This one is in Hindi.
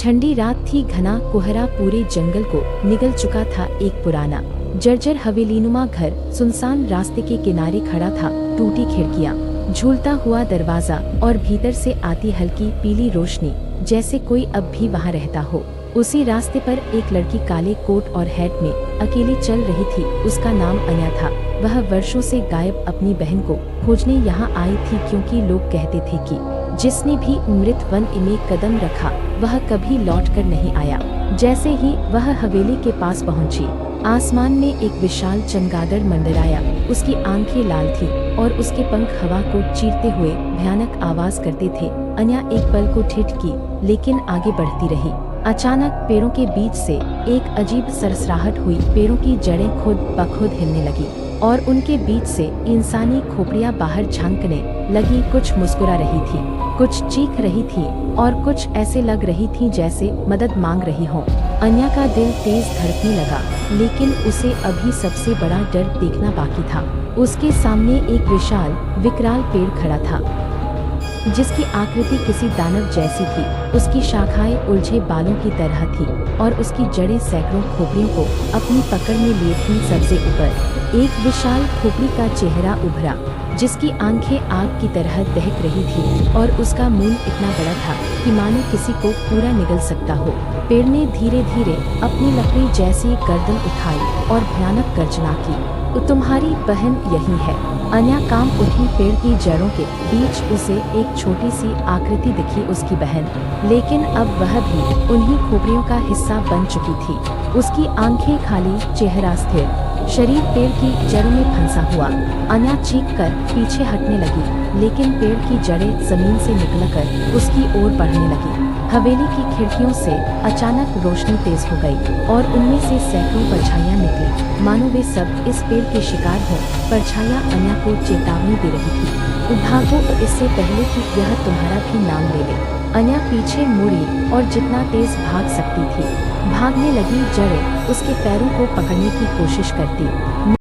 ठंडी रात थी, घना कोहरा पूरे जंगल को निगल चुका था। एक पुराना जर्जर हवेलीनुमा घर सुनसान रास्ते के किनारे खड़ा था। टूटी खिड़कियां, झूलता हुआ दरवाजा और भीतर से आती हल्की पीली रोशनी, जैसे कोई अब भी वहां रहता हो। उसी रास्ते पर एक लड़की काले कोट और हैट में अकेली चल रही थी। उसका नाम अनया था। वह वर्षों से गायब अपनी बहन को खोजने यहाँ आई थी, क्योंकि लोग कहते थे कि जिसने भी अमृत वन में कदम रखा वह कभी लौटकर नहीं आया। जैसे ही वह हवेली के पास पहुंची, आसमान में एक विशाल चमगादड़ मंडराया। उसकी आंखें लाल थी और उसके पंख हवा को चीरते हुए भयानक आवाज करते थे। अनया एक पल को ठिठकी, लेकिन आगे बढ़ती रही। अचानक पेड़ों के बीच से एक अजीब सरसराहट हुई। पेड़ों की जड़ें खुद ब खुद हिलने लगी और उनके बीच से इंसानी खोपड़ियां बाहर झांकने लगी। कुछ मुस्कुरा रही थी, कुछ चीख रही थी और कुछ ऐसे लग रही थी जैसे मदद मांग रही हो। अनया का दिल तेज धड़कने लगा, लेकिन उसे अभी सबसे बड़ा डर देखना बाकी था। उसके सामने एक विशाल विकराल पेड़ खड़ा था, जिसकी आकृति किसी दानव जैसी थी। उसकी शाखाएं उलझे बालों की तरह थी और उसकी जड़ें सैकड़ों खोपड़ियों को अपनी पकड़ में लिए थीं। सबसे ऊपर एक विशाल खोपड़ी का चेहरा उभरा, जिसकी आंखें आग की तरह दहक रही थी और उसका मुंह इतना बड़ा था कि मानो किसी को पूरा निगल सकता हो। पेड़ ने धीरे धीरे अपनी लकड़ी जैसी गर्दन उठाई और भयानक गर्जना की। तुम्हारी बहन यही है। अनया काम उठी। पेड़ की जड़ों के बीच उसे एक छोटी सी आकृति दिखी, उसकी बहन। लेकिन अब वह भी उन्हीं खोपड़ियों का हिस्सा बन चुकी थी। उसकी आंखें खाली, चेहरा स्थिर, शरीर पेड़ की जड़ों में फंसा हुआ। अनया चीख कर पीछे हटने लगी, लेकिन पेड़ की जड़ें जमीन से निकलकर उसकी ओर बढ़ने लगी। हवेली की खिड़कियों से अचानक रोशनी तेज हो गई और उनमें से सैकड़ों परछाइयां निकली, मानो वे सब इस पेड़ के शिकार हों। परछाइयां अनया को चेतावनी दे रही थी, भागो इससे पहले कि यह तुम्हारा भी नाम ले ले। अनया पीछे मुड़ी और जितना तेज भाग सकती थी भागने लगी। जड़ें उसके पैरों को पकड़ने की कोशिश करती।